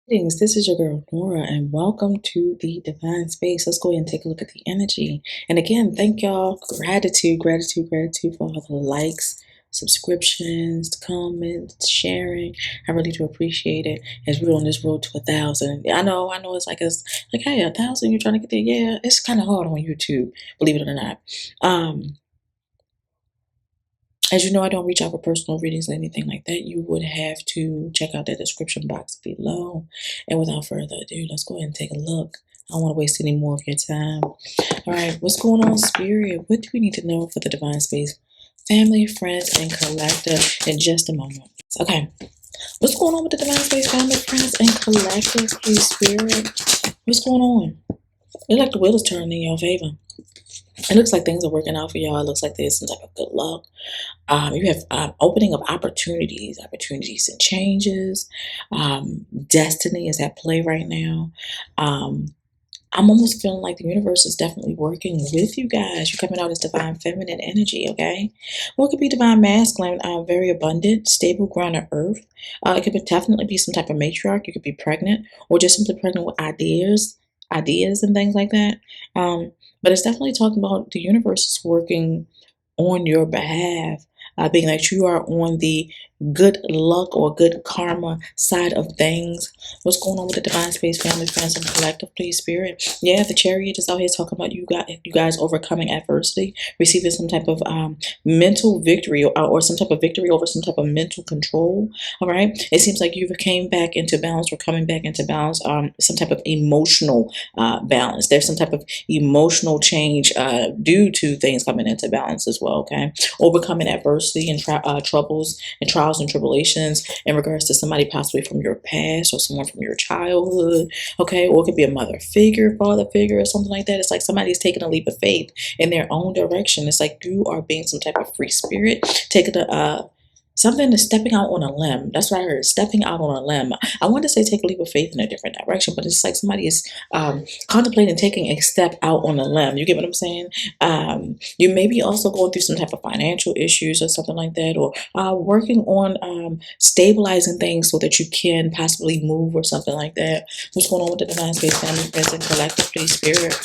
Greetings, this is your girl Nora, and welcome to the Divine Space. Let's go ahead and take a look at the energy. And again, thank y'all. Gratitude for all the likes, subscriptions, comments, sharing. I really do appreciate it as we're on this road to 1,000. I know, it's like hey, 1,000. You're trying to get there. Yeah, it's kind of hard on YouTube, believe it or not. Um, as you know, I don't reach out for personal readings or anything like that. You would have to check out the description box below. And without further ado, let's go ahead and take a look. I don't want to waste any more of your time. All right, what's going on, Spirit? What do we need to know for the Divine Space? Family, friends, and collective in just a moment. Okay, what's going on with the Divine Space, family, friends, and collective, please, Spirit? What's going on? It's like the wheel is turning in your favor. It looks like things are working out for y'all. It looks like there's some type of good luck. You have opening of opportunities and changes. Destiny is at play right now. Um, I'm almost feeling like the universe is definitely working with you guys. You're coming out as divine feminine energy, okay? Or it could be divine masculine, very abundant, stable, grounded earth. It could definitely be some type of matriarch. You could be pregnant or just simply pregnant with ideas and things like that. But it's definitely talking about the universe is working on your behalf, being that you are on the good luck or good karma side of things. What's going on with the divine space, family, friends, and collective, please, spirit? Yeah, the chariot is out here talking about you guys overcoming adversity, receiving some type of mental victory or some type of victory over some type of mental control. All right, it seems like you came back into balance or coming back into balance. Some type of emotional balance. There's some type of emotional change due to things coming into balance as well. Okay, overcoming adversity and troubles and trials and tribulations in regards to somebody possibly from your past or someone from your childhood. Okay, or it could be a mother figure, father figure, or something like that. It's like somebody's taking a leap of faith in their own direction. It's like you are being some type of free spirit, taking a something is stepping out on a limb. That's what I heard. Stepping out on a limb. I want to say take a leap of faith in a different direction, but it's like somebody is contemplating taking a step out on a limb. You get what I'm saying? You may be also going through some type of financial issues or something like that, or working on stabilizing things so that you can possibly move or something like that. What's going on with the divine space, family, friends, and collective, please, spirit?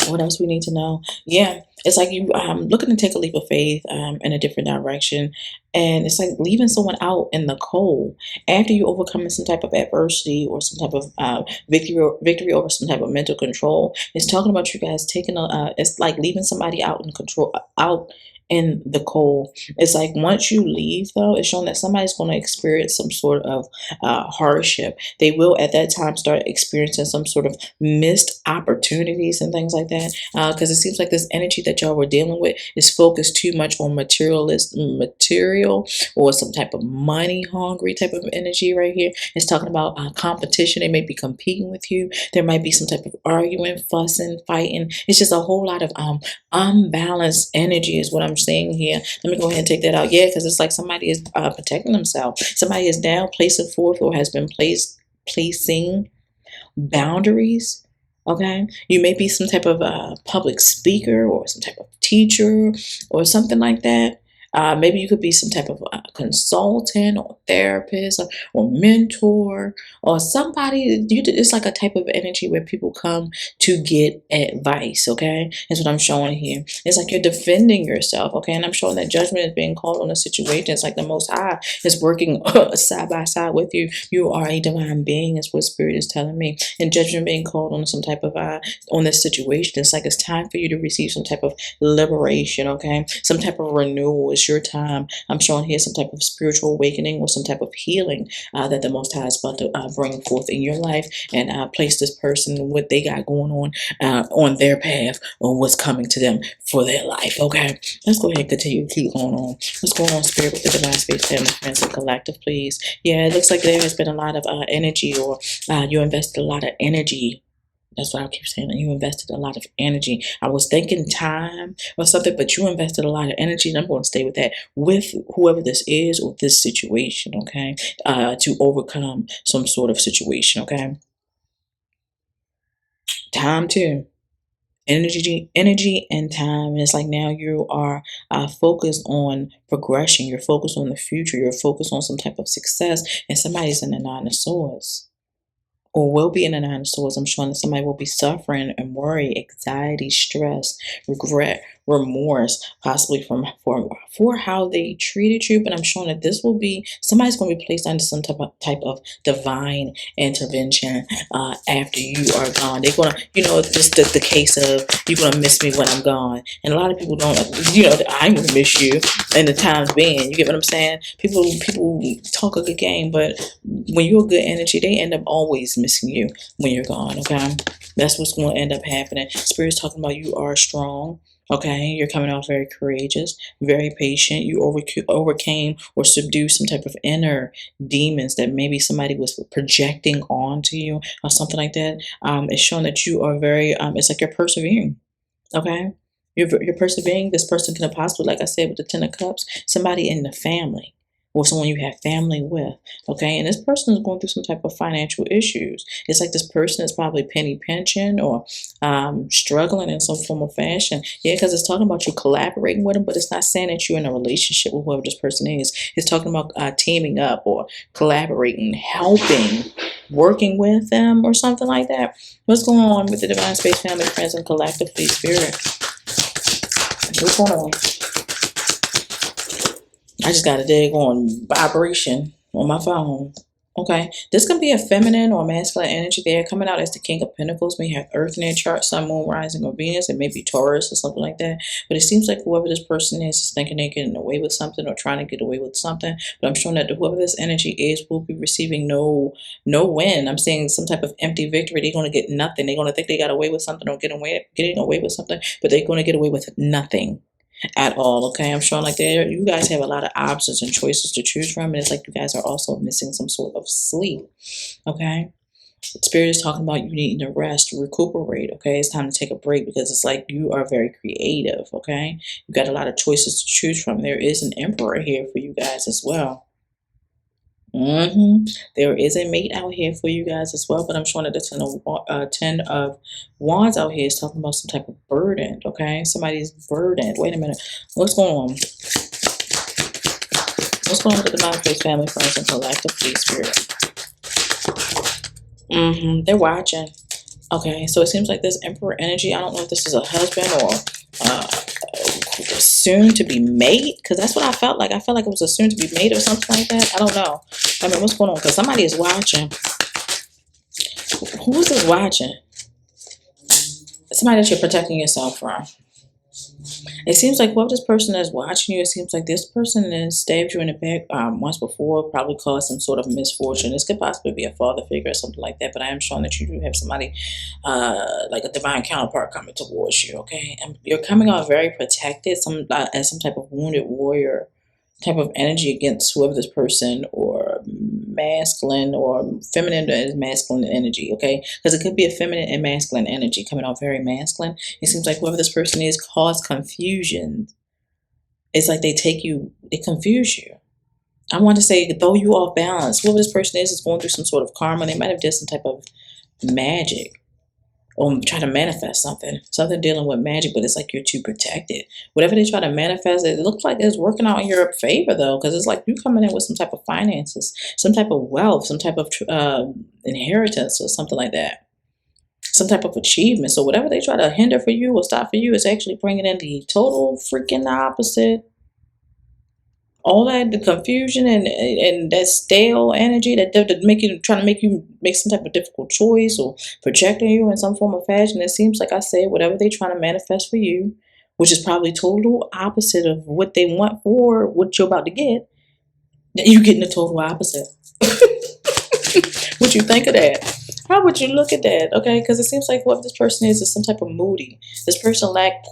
What else we need to know? Yeah, it's like you looking to take a leap of faith in a different direction, and it's like leaving someone out in the cold after you overcoming some type of adversity or some type of victory over some type of mental control. It's talking about you guys taking a. It's like leaving somebody out in control, out in the cold. It's like once you leave, though, it's showing that somebody's going to experience some sort of hardship. They will at that time start experiencing some sort of missed opportunities and things like that, because it seems like this energy that y'all were dealing with is focused too much on material or some type of money hungry type of energy right here. It's talking about competition. They may be competing with you. There might be some type of arguing, fussing, fighting. It's just a whole lot of unbalanced energy is what I'm seeing here. Let me go ahead and take that out. Yeah, because it's like somebody is protecting themselves. Somebody is now placing forth or has been placing boundaries. Okay, you may be some type of public speaker or some type of teacher or something like that. Maybe you could be some type of consultant or therapist or mentor or somebody. It's like a type of energy where people come to get advice. Okay, that's what I'm showing here. It's like you're defending yourself. Okay, and I'm showing that judgment is being called on a situation. It's like the Most High is working side by side with you. You are a divine being, is what Spirit is telling me, and judgment being called on some type of on this situation. It's like it's time for you to receive some type of liberation. Okay, some type of renewal. It's your time. I'm showing here some type of spiritual awakening or some type of healing that the Most High is about to bring forth in your life and place this person and what they got going on their path or what's coming to them for their life. Okay, let's go ahead and continue to keep going on. What's going on, Spirit, with the divine space, family, friends, and collective, please? Yeah, it looks like there has been a lot of energy, or you invested a lot of energy. That's what I keep saying. You invested a lot of energy. I was thinking time or something, but you invested a lot of energy, and I'm going to stay with that, with whoever this is or this situation, okay, to overcome some sort of situation, okay? Time too. energy and time. And it's like now you are focused on progression. You're focused on the future. You're focused on some type of success. And somebody's in the Nine of Swords, or will be in the Nine of Swords. I'm showing that somebody will be suffering and worry, anxiety, stress, regret, remorse, possibly for how they treated you. But I'm showing that this will be somebody's going to be placed under some type of divine intervention after you are gone. They're gonna, it's just the case of you're gonna miss me when I'm gone, and a lot of people don't. I'm gonna miss you in the times being. You get what I'm saying? People talk a good game, but when you're a good energy, they end up always missing you when you're gone. Okay, that's what's going to end up happening. Spirit's talking about you are strong. Okay, you're coming off very courageous, very patient. You overcame or subdued some type of inner demons that maybe somebody was projecting onto you or something like that. It's showing that you are very. It's like you're persevering. Okay, you're persevering. This person could have possibly, like I said, with the Ten of Cups, somebody in the family or someone you have family with. Okay, and this person is going through some type of financial issues. It's like this person is probably penny pinching or struggling in some form of fashion. Yeah, because it's talking about you collaborating with them, but it's not saying that you're in a relationship with whoever this person is. It's talking about teaming up or collaborating, helping, working with them or something like that. What's going on with the Divine Space family, friends, and collectively spirit? What's going on? I just got a daggone vibration on my phone. Okay, this can be a feminine or masculine energy there, coming out as the King of Pentacles. May have Earth in their chart, Sun, Moon, Rising, or Venus. It may be Taurus or something like that. But it seems like whoever this person is thinking they're getting away with something or trying to get away with something. But I'm showing that whoever this energy is will be receiving no win. I'm seeing some type of empty victory. They're going to get nothing. They're going to think they got away with something or getting away with something, but they're going to get away with nothing at all. Okay, I'm showing like you guys have a lot of options and choices to choose from, and it's like you guys are also missing some sort of sleep. Okay, Spirit is talking about you needing to rest, recuperate. Okay, it's time to take a break because it's like you are very creative. Okay, you got a lot of choices to choose from. There is an Emperor here for you guys as well. There is a mate out here for you guys as well, but I'm showing that the Ten of Wands out here is talking about some type of burden. Okay, somebody's burdened. Wait a minute, what's going on? What's going on with the Divine Space family, friends, and collective spirit? They're watching. Okay, so it seems like this Emperor energy. I don't know if this is a husband or soon to be mate, because that's what I felt like. I felt like it was a soon to be mate or something like that. I don't know. I mean, what's going on? Because somebody is watching. Who is this watching? Somebody that you're protecting yourself from. It seems like what this person is watching you, it seems like this person has stabbed you in the back once before, probably caused some sort of misfortune. This could possibly be a father figure or something like that, but I am showing that you do have somebody like a divine counterpart coming towards you, okay? And you're coming out very protected, as some type of wounded warrior type of energy against whoever this person, or masculine or feminine is masculine energy, okay? Because it could be a feminine and masculine energy coming out very masculine. It seems like whoever this person is caused confusion. It's like they confuse you. I want to say throw you off balance. Whoever this person is going through some sort of karma. They might have done some type of magic or try to manifest something dealing with magic, but it's like you're too protected. Whatever they try to manifest, it looks like it's working out in your favor though, because it's like you coming in with some type of finances, some type of wealth, some type of inheritance or something like that, some type of achievement. So whatever they try to hinder for you or stop for you is actually bringing in the total freaking opposite. All that, the confusion and that stale energy that trying to make you make some type of difficult choice or projecting you in some form of fashion. It seems like I said, whatever they're trying to manifest for you, which is probably total opposite of what they want for what you're about to get, you're getting the total opposite. What you think of that? How would you look at that? Okay, because it seems like what this person is some type of moody. This person lacked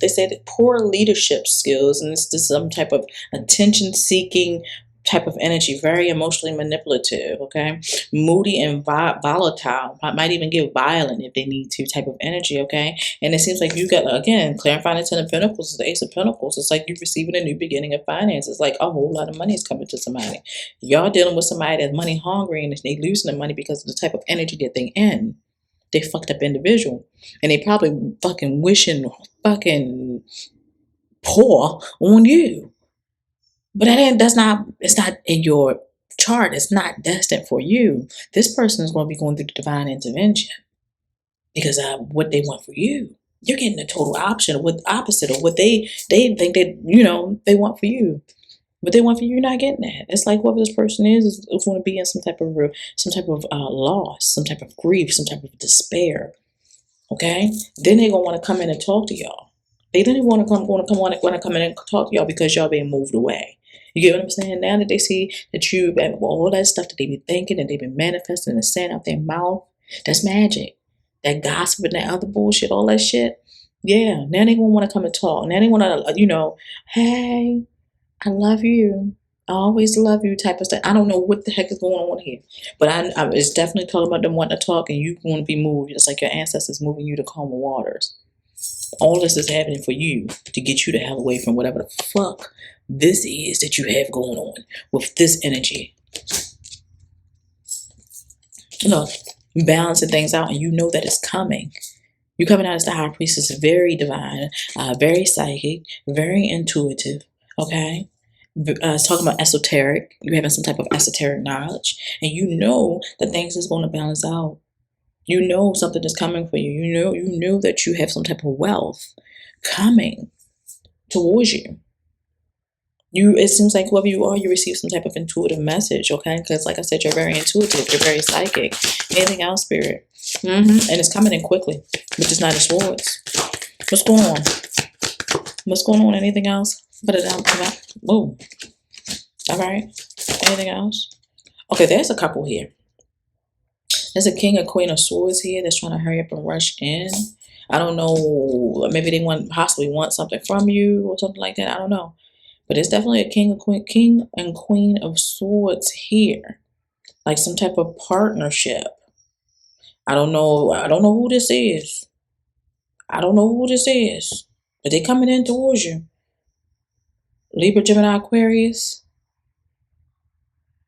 they say that poor leadership skills, and it's just some type of attention-seeking type of energy, very emotionally manipulative, okay? Moody and volatile, might even get violent if they need to type of energy, okay? And it seems like you got, again, clarifying the Ten of Pentacles is the Ace of Pentacles. It's like you're receiving a new beginning of finances. Like a whole lot of money is coming to somebody. Y'all dealing with somebody that's money hungry and they losing the money because of the type of energy that they in. They fucked up individual. And they probably fucking wishing fucking poor on you. But it's not in your chart. It's not destined for you. This person is going to be going through the divine intervention because of what they want for you. You're getting the total opposite of what they think that, they want for you. What they want for you, you're not getting that. It's like whoever this person is going to be in some type of loss, some type of grief, some type of despair. Okay, then they're gonna want to come in and talk to y'all. They then want to come in and talk to y'all because y'all being moved away. You get what I'm saying? Now that they see that you all that stuff that they be thinking and they've been manifesting and saying out their mouth, that's magic. That gossip and that other bullshit, all that shit. Yeah, now they gonna want to come and talk. Now they want to, hey, I love you. I always love you type of stuff. I don't know what the heck is going on here. But I it's definitely talking about them wanting to talk and you want to be moved. It's like your ancestors moving you to calmer waters. All this is happening for you to get you the hell away from whatever the fuck this is that you have going on with this energy. Balancing things out and you know that it's coming. You're coming out as the high priestess, very divine, very psychic, very intuitive. Okay, it's talking about esoteric. You're having some type of esoteric knowledge, and you know that things is going to balance out. You know something is coming for you. You know that you have some type of wealth coming towards you. It seems like whoever you are, you receive some type of intuitive message. Okay, because like I said, you're very intuitive. You're very psychic. Anything else, spirit? And it's coming in quickly, which is Knight of Swords. What's going on? What's going on? Anything else? Put it down. Whoa. All right. Anything else? Okay, there's a couple here. There's a King and Queen of Swords here that's trying to hurry up and rush in. I don't know. Maybe they possibly want something from you or something like that. I don't know. But it's definitely a King and Queen of Swords here. Like some type of partnership. I don't know who this is. But they coming in towards you. Libra, Gemini, Aquarius.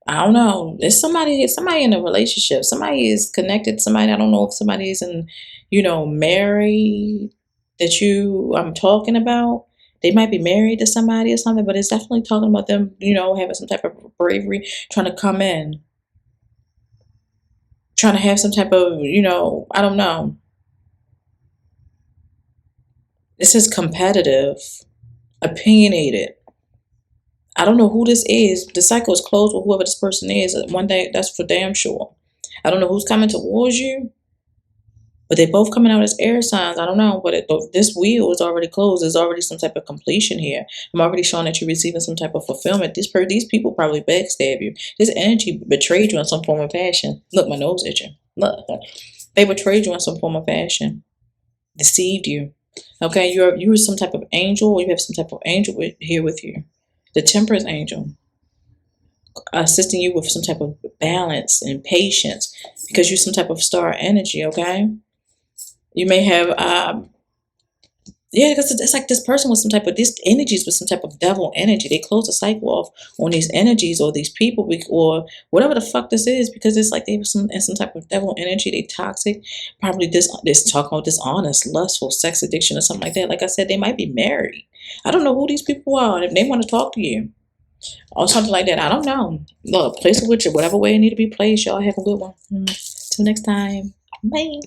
I don't know. It's somebody in a relationship. Somebody is connected to somebody. I don't know if somebody is married that I'm talking about. They might be married to somebody or something, but it's definitely talking about them, having some type of bravery, trying to come in. Trying to have some type of, I don't know. This is competitive, opinionated. I don't know who this is. The cycle is closed with whoever this person is. One day, that's for damn sure. I don't know who's coming towards you, but they're both coming out as air signs. I don't know, but this wheel is already closed. There's already some type of completion here. I'm already showing that you're receiving some type of fulfillment. These people probably backstab you. This energy betrayed you in some form of fashion. Look, my nose itching. Look, they betrayed you in some form of fashion. Deceived you. Okay, you're some type of angel, or you have some type of angel here with you. The Temperance angel, assisting you with some type of balance and patience, because you're some type of star energy. Okay, you may have because it's like this person with some type of these energies with some type of devil energy. They close the cycle off on these energies or these people or whatever the fuck this is, because it's like they have some type of devil energy. They toxic, probably this talking about dishonest, lustful, sex addiction or something like that. Like I said, they might be married. I don't know who these people are, and if they want to talk to you or something like that, I don't know. Look, place it with you, whatever way it need to be placed. Y'all have a good one. Till next time. Bye.